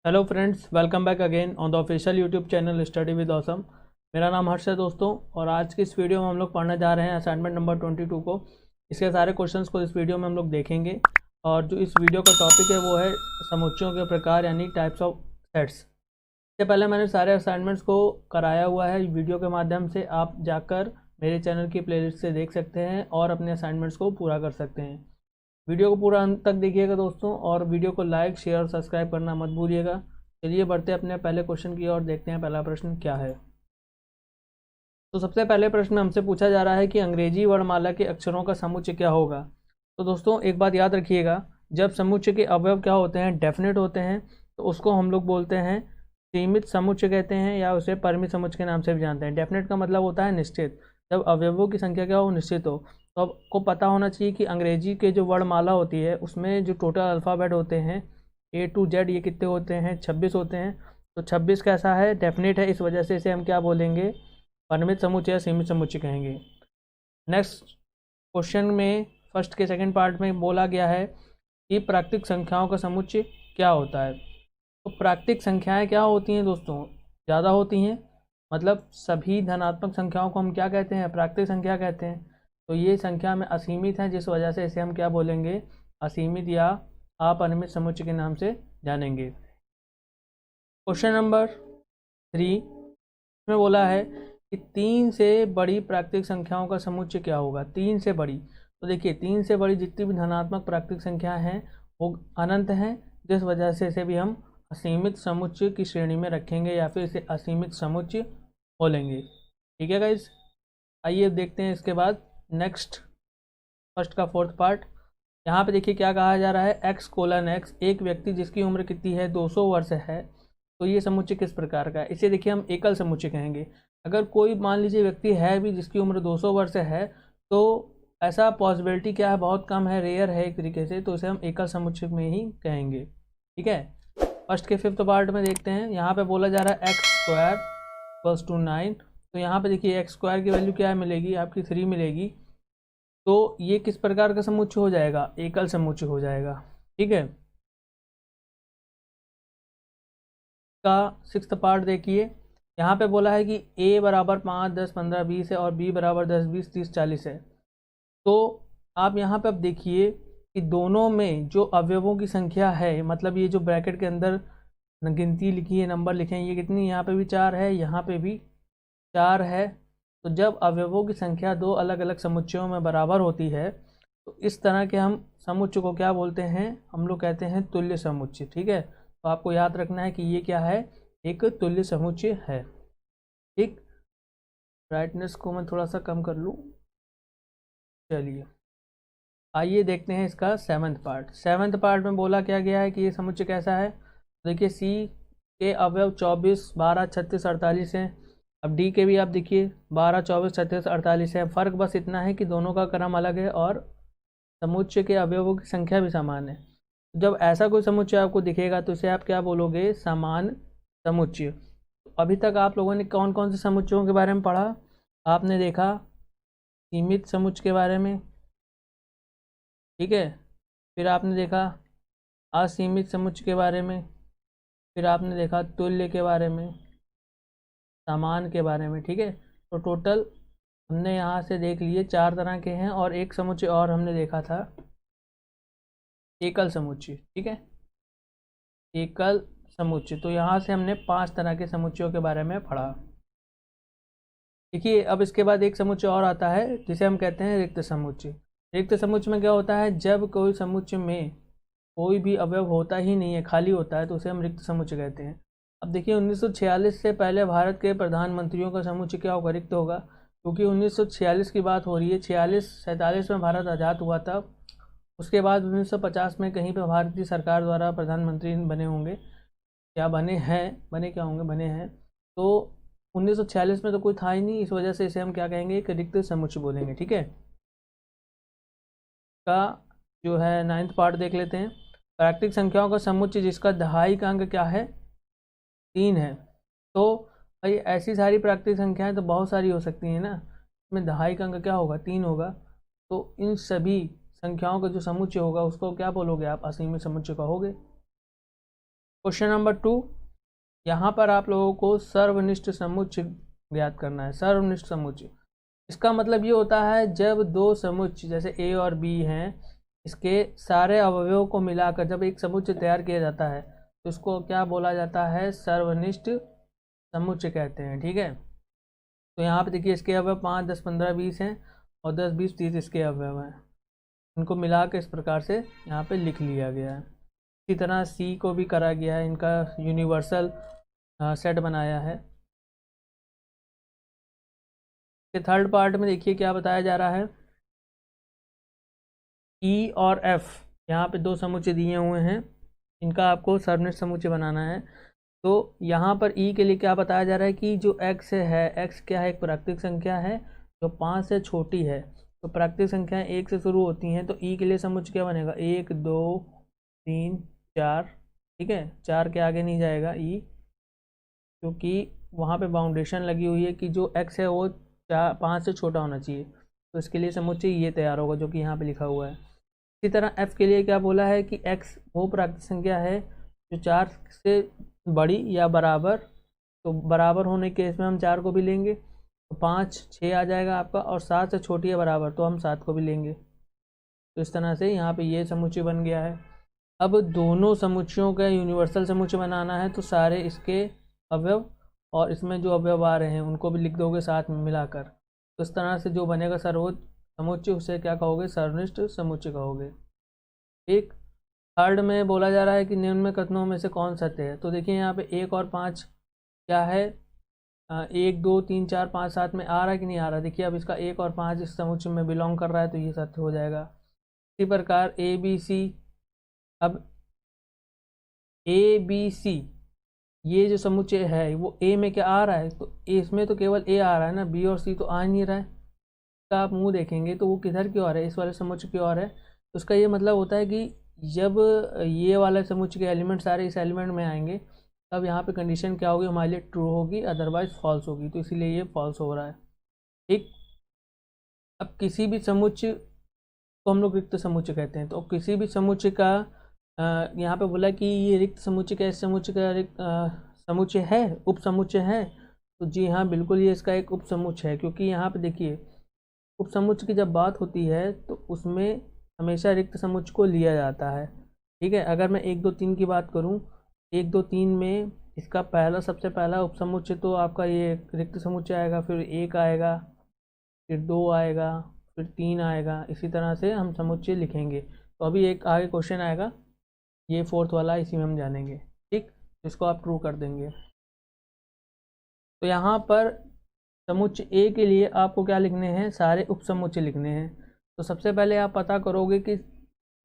Hello friends, welcome back again on the official YouTube channel study with awesome. मेरा नाम हर्ष है दोस्तों, और आज की इस वीडियो में हम लोग पढ़ने जा रहे हैं असाइनमेंट नंबर 22 को। इसके सारे क्वेश्चंस को इस वीडियो में हम लोग देखेंगे। और जो इस वीडियो का टॉपिक है वो है समुच्चयों के प्रकार यानी टाइप्स ऑफ सेट्स। इससे पहले मैंने सारे असाइनमेंट्स को कराया हुआ है वीडियो के माध्यम से, आप जाकर मेरे चैनल की प्लेलिस्ट से देख सकते हैं और अपने असाइनमेंट्स को पूरा कर सकते हैं। वीडियो को पूरा अंत तक देखिएगा दोस्तों, और वीडियो को लाइक शेयर और सब्सक्राइब करना मत भूलिएगा। चलिए बढ़ते हैं अपने पहले क्वेश्चन की ओर, देखते हैं पहला प्रश्न क्या है। तो सबसे पहले प्रश्न में हमसे पूछा जा रहा है कि अंग्रेजी वर्णमाला के अक्षरों का समुच्चय क्या होगा। तो दोस्तों एक बात याद रखिएगा, जब समुच्चय के अवयव क्या होते हैं, डेफिनेट होते हैं, तो उसको हम लोग बोलते हैं सीमित समुच्चय कहते हैं, या उसे परिमित समुच्चय के नाम से भी जानते हैं। डेफिनेट का मतलब होता है निश्चित, जब अवयवों की संख्या क्या हो, निश्चित हो। तो आपको पता होना चाहिए कि अंग्रेजी के जो वर्णमाला होती है उसमें जो टोटल अल्फ़ाबेट होते हैं A to Z, ये कितने होते हैं, 26 होते हैं। तो 26 कैसा है, डेफिनेट है, इस वजह से इसे हम क्या बोलेंगे, परिमित समुच्चय या सीमित समुच्चय कहेंगे। नेक्स्ट क्वेश्चन में फर्स्ट के सेकंड पार्ट में बोला गया है कि प्राकृतिक संख्याओं का समुच्चय क्या होता है। तो प्राकृतिक संख्याएं क्या होती हैं दोस्तों, ज़्यादा होती हैं, मतलब सभी धनात्मक संख्याओं को हम क्या कहते हैं, प्राकृतिक संख्या कहते हैं। तो ये संख्या में असीमित है, जिस वजह से इसे हम क्या बोलेंगे, असीमित या अपरिमित समुच्चय के नाम से जानेंगे। क्वेश्चन नंबर 3 में बोला है कि 3 से बड़ी प्राकृतिक संख्याओं का समुच्चय क्या होगा। 3 से बड़ी, तो देखिए 3 से बड़ी जितनी भी धनात्मक प्राकृतिक संख्या हैं वो अनंत हैं, जिस वजह से इसे भी हम असीमित समुच्चय की श्रेणी में रखेंगे, या फिर इसे असीमित समुच्चय बोलेंगे। ठीक है गाइस, आइए देखते हैं इसके बाद नेक्स्ट फर्स्ट का फोर्थ पार्ट। यहाँ पे देखिए क्या कहा जा रहा है, x:x, एक व्यक्ति जिसकी उम्र कितनी है, 200 वर्ष है। तो ये समुच्चय किस प्रकार का है, इसे देखिए हम एकल समुच्चय कहेंगे। अगर कोई मान लीजिए व्यक्ति है भी जिसकी उम्र 200 वर्ष है, तो ऐसा पॉसिबिलिटी क्या है, बहुत कम है, रेयर है एक तरीके से, तो इसे हम एकल समुच्चय में ही कहेंगे। ठीक है, फर्स्ट के फिफ्थ पार्ट में देखते हैं। यहाँ पे बोला जा रहा है x² = 9। तो यहाँ पे देखिए x² की वैल्यू क्या मिलेगी, आपकी 3 मिलेगी। तो ये किस प्रकार का समुच्चय हो जाएगा, एकल समुच्चय हो जाएगा। ठीक है, का सिक्स्थ पार्ट देखिए। यहाँ पे बोला है कि a बराबर 5, 10, 15, 20 है, और b बराबर 10, 20, 30, 40 है। तो आप यहाँ पे अब देखिए कि दोनों में जो अवयवों की संख्या है, मतलब ये जो ब्रैकेट के अंदर गिनती लिखी है, नंबर लिखे हैं, ये कितनी, यहाँ पे भी 4 है, यहाँ पे भी 4 है। तो जब अवयवों की संख्या दो अलग अलग समुच्चयों में बराबर होती है, तो इस तरह के हम समुच्चय को क्या बोलते हैं, हम लोग कहते हैं तुल्य समुच्चय। ठीक है, तो आपको याद रखना है कि ये क्या है, एक तुल्य समुच्चय है। ठीक, ब्राइटनेस को मैं थोड़ा सा कम कर लूँ। चलिए आइए देखते हैं इसका सेवन्थ पार्ट। सेवन्थ पार्ट में बोला क्या गया है कि ये समुच्चय कैसा है। देखिए सी के अवयव 24, 12, 36, 48 हैं। अब डी के भी आप देखिए 12, 24, 36, 48 है। फ़र्क बस इतना है कि दोनों का क्रम अलग है और समुच्चय के अवयवों की संख्या भी समान है। जब ऐसा कोई समुच्चय आपको दिखेगा तो इसे आप क्या बोलोगे, समान समुच्चय। अभी तक आप लोगों ने कौन कौन से समुच्चयों के बारे में पढ़ा, आपने देखा सीमित समुच्चय के बारे में, ठीक है, फिर आपने देखा असीमित समुच्चय के बारे में, फिर आपने देखा तुल्य के बारे में, समान के बारे में। ठीक है, तो टोटल हमने यहाँ से देख लिए 4 तरह के हैं, और एक समुच्चय और हमने देखा था एकल समुच्चय। ठीक है, एकल समुच्चय। तो यहाँ से हमने 5 तरह के समुच्चयों के बारे में पढ़ा। देखिए अब इसके बाद एक समुच्चय और आता है जिसे हम कहते हैं रिक्त समुच्चय। रिक्त समुच्चय में क्या होता है, जब कोई समुच्चय में कोई भी अवयव होता ही नहीं है, खाली होता है, तो उसे हम रिक्त समुच्चय कहते हैं। अब देखिए 1946 से पहले भारत के प्रधानमंत्रियों का समुच्चय क्या होगा, रिक्त होगा, क्योंकि 1946 की बात हो रही है। 46-47 में भारत आज़ाद हुआ था। उसके बाद 1950 में कहीं पर भारतीय सरकार द्वारा प्रधानमंत्री बने होंगे, क्या बने हैं, बने क्या होंगे, बने हैं। तो 1946 में तो कोई था ही नहीं, इस वजह से इसे हम क्या कहेंगे, एक रिक्त समुच्चय बोलेंगे। ठीक है, का जो है 9th पार्ट देख लेते हैं। प्राकृतिक संख्याओं का समुच्चय जिसका दहाई का अंक क्या है, 3 है। तो भाई ऐसी सारी प्राकृतिक संख्याएं तो बहुत सारी हो सकती हैं ना, इसमें दहाई का अंक क्या होगा, 3 होगा। तो इन सभी संख्याओं का जो समुच्चय होगा उसको क्या बोलोगे आप, असीमित समुच्चय कहोगे। क्वेश्चन नंबर 2, यहाँ पर आप लोगों को सर्वनिष्ठ समुच्चय ज्ञात करना है। सर्वनिष्ठ समुच्चय, इसका मतलब ये होता है जब दो समुच्चय जैसे ए और बी हैं, इसके सारे अवयवों को मिलाकर जब एक समुच्चय तैयार किया जाता है तो इसको क्या बोला जाता है? सर्वनिष्ठ समुच्चय कहते हैं। ठीक है, तो यहाँ पे देखिए इसके अवयव 5, 10, 15, 20 हैं और 10, 20, 30 इसके अवयव हैं। इनको मिला के इस प्रकार से यहाँ पे लिख लिया गया है। इसी तरह सी को भी करा गया है, इनका यूनिवर्सल सेट बनाया है। थर्ड पार्ट में देखिए क्या बताया जा रहा है। ई और एफ, यहाँ पे दो समुच्चय दिए हुए हैं, इनका आपको सर्वनिष्ठ समुच्चय बनाना है। तो यहाँ पर ई के लिए क्या बताया जा रहा है कि जो एक्स है, एक्स क्या है? एक प्राकृतिक संख्या है जो 5 से छोटी है। तो प्राकृतिक संख्याएं 1 से शुरू होती हैं, तो ई के लिए समुच्चय क्या बनेगा? 1, 2, 3, 4। ठीक है, 4 के आगे नहीं जाएगा ई, क्योंकि वहाँ पे बाउंडेशन लगी हुई है कि जो एक्स है वो 5 से छोटा होना चाहिए। तो इसके लिए समुच्चय ये तैयार होगा जो कि यहाँ पे लिखा हुआ है। इसी तरह एफ के लिए क्या बोला है कि एक्स वो प्राकृतिक संख्या है जो 4 से बड़ी या बराबर। तो बराबर होने के केस में हम 4 को भी लेंगे, तो 5, 6 आ जाएगा आपका, और 7 से छोटी है बराबर तो हम 7 को भी लेंगे। तो इस तरह से यहाँ पे ये समुच्चय बन गया है। अब दोनों समुच्चयों का यूनिवर्सल समुच्चय बनाना है, तो सारे इसके अवयव और इसमें जो अवयव आ रहे हैं उनको भी लिख दोगे साथ में मिलाकर। तो इस तरह से जो बनेगा सर्वोच्च समुच्चय उसे क्या कहोगे? सर्वनिष्ठ समुच्चय कहोगे। ठीक, थर्ड में बोला जा रहा है कि निम्न में कथनों में से कौन सत्य है। तो देखिए यहाँ पे 1 और 5 क्या है? 1, 2, 3, 4, 5, 7 में आ रहा है कि नहीं आ रहा? देखिए अब इसका 1 और 5 इस समुच्चय में बिलोंग कर रहा है, तो ये सत्य हो जाएगा। इसी प्रकार ए बी सी, अब ए बी सी ये जो समुच्चय है वो ए में क्या आ रहा है? तो इसमें तो केवल ए आ रहा है ना, बी और सी तो आ नहीं रहा है। इसका आप मुंह देखेंगे तो वो किधर की ओर है? इस वाले समुच्चय की ओर है। तो उसका ये मतलब होता है कि जब ये वाले समुच्चय के एलिमेंट सारे इस एलिमेंट में आएंगे तब यहाँ पे कंडीशन क्या होगी? हमारे लिए ट्रू होगी, अदरवाइज फॉल्स होगी। तो इसीलिए ये फॉल्स हो रहा है। ठीक, अब किसी भी समुच्चय को हम लोग रिक्त समुच्चय कहते हैं। तो किसी भी समुच्चय का यहाँ पे बोला कि ये रिक्त समुच्चय का, इस समुच्चय का रिक्त समुच्चय है, उप समुच्चय है। तो जी हाँ, बिल्कुल ये इसका एक उप समुच्चय है, क्योंकि यहाँ पे देखिए उप समुच्चय की जब बात होती है तो उसमें हमेशा रिक्त समुच्चय को लिया जाता है। ठीक है, अगर मैं 1, 2, 3 की बात करूँ, 1, 2, 3 में इसका सबसे पहला उप समुच्चय तो आपका ये रिक्त समुच्चय आएगा, फिर 1 आएगा, फिर 2 आएगा, फिर 3 आएगा। इसी तरह से हम समुच्चय लिखेंगे। तो अभी एक आगे क्वेश्चन आएगा, ये फोर्थ वाला, इसी में हम जानेंगे। ठीक, इसको आप ट्रू कर देंगे। तो यहाँ पर समुच्चय ए के लिए आपको क्या लिखने हैं? सारे उप समुच्चय लिखने हैं। तो सबसे पहले आप पता करोगे कि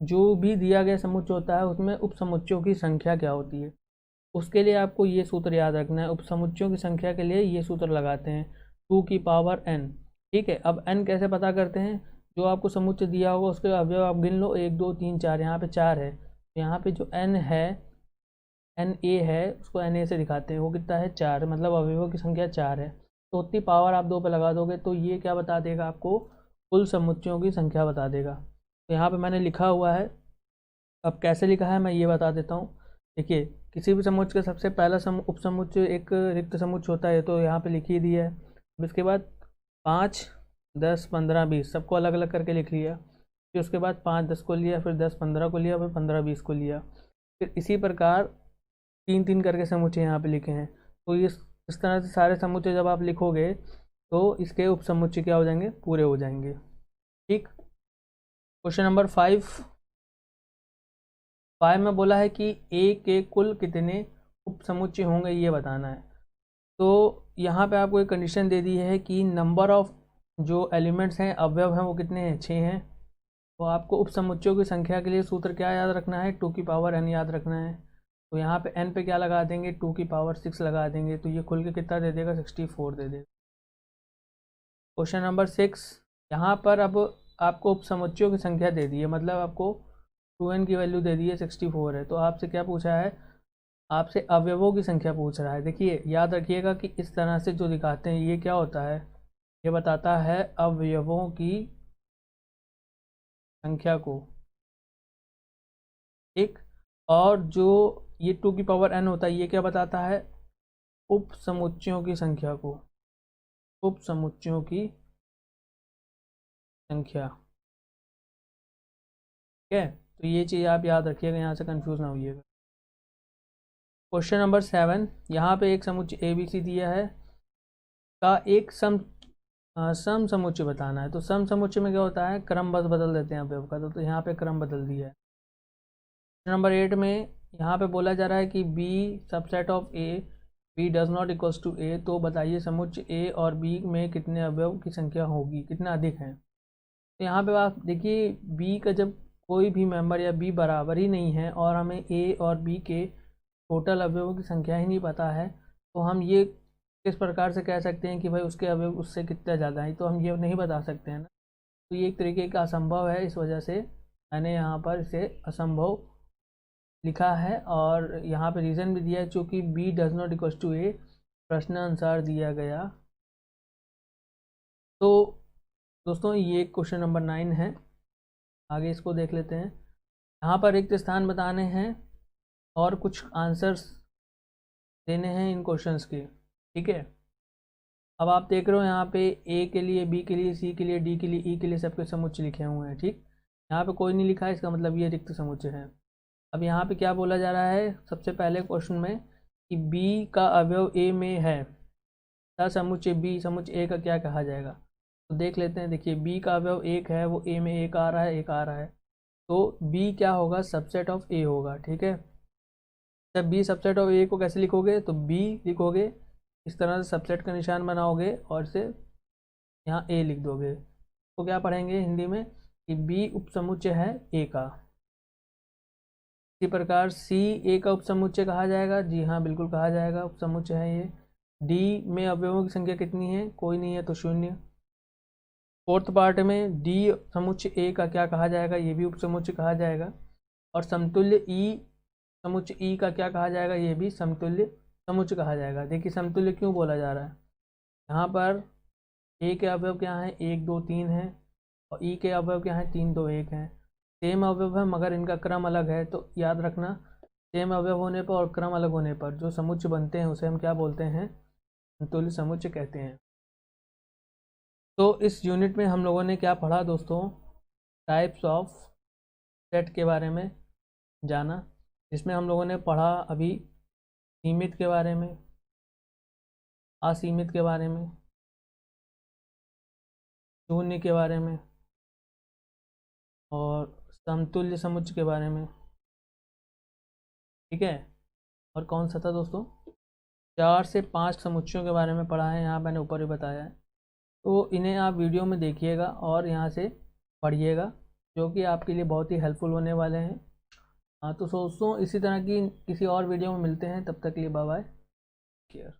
जो भी दिया गया समुच्चय होता है उसमें उप समुच्चयों की संख्या क्या होती है। उसके लिए आपको ये सूत्र याद रखना है। उप समुच्चयों की संख्या के लिए ये सूत्र लगाते हैं, 2 की पावर n। ठीक है, अब n कैसे पता करते हैं? जो आपको समुच्चय दिया होगा उसके अवयव आप गिन लो, 1, 2, 3, 4। यहाँ पे 4 है, तो यहाँ पे जो n है, एन ए है, उसको एन ए से दिखाते हैं। वो कितना है? 4, मतलब अवयवों की संख्या 4 है। तो उतनी पावर आप 2 पे लगा दोगे तो ये क्या बता देगा आपको? कुल समुच्चयों की संख्या बता देगा। तो यहाँ पे मैंने लिखा हुआ है, अब कैसे लिखा है मैं ये बता देता हूँ। देखिए, किसी भी समुच्चय का सबसे पहला उप समुच्चय एक रिक्त समुच्चय होता है, तो यहाँ पे लिख ही दिया है। अब इसके बाद 5, 10, 15, 20 सबको अलग अलग करके लिख लिया। फिर उसके बाद 5, 10 को लिया, फिर 10, 15 को लिया, फिर 15, 20 को लिया। फिर इसी प्रकार 3, 3 करके समुच्चय यहाँ पे लिखे हैं। तो इस तरह से सारे समुच्चय जब आप लिखोगे तो इसके उप समुच्चय क्या हो जाएंगे? पूरे हो जाएंगे। ठीक, क्वेश्चन नंबर 5 में बोला है कि ए के कुल कितने उप समुच्चय होंगे ये बताना है। तो यहाँ पे आपको एक कंडीशन दे दी है कि नंबर ऑफ जो एलिमेंट्स हैं, अवयव हैं, वो कितने हैं? 6 हैं। तो आपको उप समुच्चयों की संख्या के लिए सूत्र क्या याद रखना है? 2 की पावर n याद रखना है। तो यहाँ पे n पे क्या लगा देंगे? 2 की पावर 6 लगा देंगे। तो ये खुल के कितना दे देगा? 64 दे देगा। क्वेश्चन नंबर 6, यहाँ पर अब आपको उप समुच्चयों की संख्या दे दी है, मतलब आपको 2n की वैल्यू दे दी है, 64 है। तो आपसे क्या पूछा है? आपसे अवयवों की संख्या पूछ रहा है। देखिए, याद रखिएगा कि इस तरह से जो दिखाते हैं ये क्या होता है? ये बताता है अवयवों की संख्या को। ठीक, और जो ये 2 की पावर n होता है, ये क्या बताता है, उप समुच्चयों की संख्या को, उप समुच्चयों की संख्या। ठीक है, तो ये चीज़ आप याद रखिएगा, यहाँ से कंफ्यूज ना होइएगा। क्वेश्चन नंबर 7, यहाँ पे एक समुच्चय ए बी सी दिया है का एक सम समुच्चय बताना है। तो सम समुच्चय में क्या होता है, क्रम बस बदल देते हैं अवयव का, तो यहाँ पे क्रम बदल दिया है। क्वेश्चन नंबर 8 में यहाँ पे बोला जा रहा है कि B subset of A B does not equals to A, तो बताइए समुच्चय ए और बी में कितने अवयव की संख्या होगी, कितना अधिक है। तो यहाँ पे आप देखिए, बी का जब कोई भी मेंबर या बी बराबर ही नहीं है और हमें ए और बी के टोटल अवयवों की संख्या ही नहीं पता है, तो हम ये किस प्रकार से कह सकते हैं कि भाई उसके अवयव उससे कितना ज़्यादा है, तो हम ये नहीं बता सकते हैं ना। तो ये एक तरीके का असंभव है, इस वजह से मैंने यहाँ पर इसे असंभव लिखा है। और यहाँ पे रीज़न भी दिया है, चूँकि B does not equal to A प्रश्नानुसार दिया गया। तो दोस्तों ये क्वेश्चन नंबर 9 है, आगे इसको देख लेते हैं। यहाँ पर रिक्त स्थान बताने हैं और कुछ आंसर्स देने हैं इन क्वेश्चंस के। ठीक है, अब आप देख रहे हो यहाँ पे ए के लिए, बी के लिए, सी के लिए, डी के लिए, ई के लिए सबके समुच्चय लिखे हुए हैं। ठीक, यहाँ पे कोई नहीं लिखा है, इसका मतलब ये रिक्त समुच्चय है। अब यहाँ पे क्या बोला जा रहा है, सबसे पहले क्वेश्चन में कि बी का अवयव ए में है, समुच्चय बी समुच्चय ए का क्या कहा जाएगा। तो देख लेते हैं। देखिए बी का अवयव एक है, वो ए में एक आ रहा है, एक आ रहा है, तो बी क्या होगा, सबसेट ऑफ ए होगा। ठीक है, जब बी सबसेट ऑफ ए को कैसे लिखोगे, तो बी लिखोगे इस तरह से, सबसेट का निशान बनाओगे और इसे यहाँ ए लिख दोगे। तो क्या पढ़ेंगे हिंदी में कि बी उपसमुच्चय है ए का। इसी प्रकार सी ए का उपसमुच्चय कहा जाएगा, जी हाँ बिल्कुल कहा जाएगा, उपसमुच्चय है ये। डी में अवयवों की संख्या कितनी है, कोई नहीं है, तो 0। फोर्थ पार्ट में डी समुच्चय ए का क्या कहा जाएगा, ये भी उपसमुच्चय कहा जाएगा। और समतुल्य ई समुच्चय ई का क्या कहा जाएगा, ये भी समतुल्य समुच्चय कहा जाएगा। देखिए समतुल्य क्यों बोला जा रहा है, यहाँ पर ए के अवयव क्या हैं, 1 2 3 है, और ई के अवयव क्या हैं, 3 2 1 है। सेम अवयव है मगर इनका क्रम अलग है, तो याद रखना सेम अवयव होने पर और क्रम अलग होने पर जो समुच्चय बनते हैं उसे हम क्या बोलते हैं, समतुल्य समुच्चय कहते हैं। तो इस यूनिट में हम लोगों ने क्या पढ़ा दोस्तों, टाइप्स ऑफ सेट के बारे में जाना, जिसमें हम लोगों ने पढ़ा अभी सीमित के बारे में, असीमित के बारे में, शून्य के बारे में और समतुल्य समुच्चय के बारे में। ठीक है, और कौन सा था दोस्तों, 4 से 5 समुच्चयों के बारे में पढ़ा है, यहाँ मैंने ऊपर ही बताया है। तो इन्हें आप वीडियो में देखिएगा और यहाँ से पढ़िएगा, जो कि आपके लिए बहुत ही हेल्पफुल होने वाले हैं। हाँ, तो दोस्तों इसी तरह की किसी और वीडियो में मिलते हैं, तब तक के लिए बाय बाय, केयर।